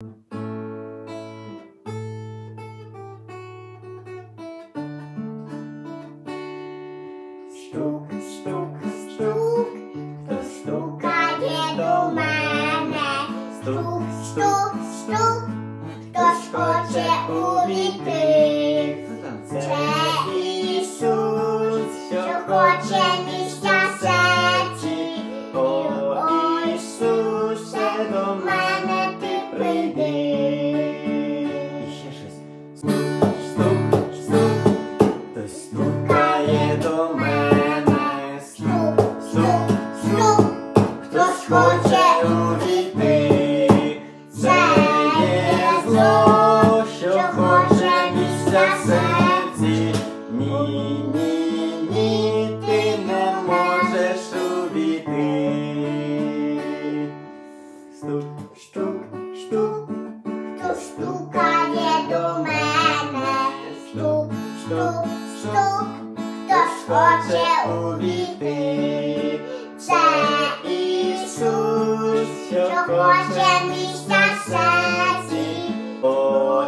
Стук, стук, стук, хтось стукає до мене. Стук, стук, стук, хтось хоче увійти. Це Ісус, що хоче місця в серці. О, Ісусе, до мене ти прийди. І ще щось. Стук, стук, стук, хтось стукає до мене. Стук, стук, стук, хтось хоче увійти. Це зло, що хоче місця в серці. Ні, ні, ні, ти не можеш увійти. Стук, стук, стук, хтось стукає до мене. Стук, стук, стук, хтось хоче увійти. Це Ісус, що хоче місця в серці. О,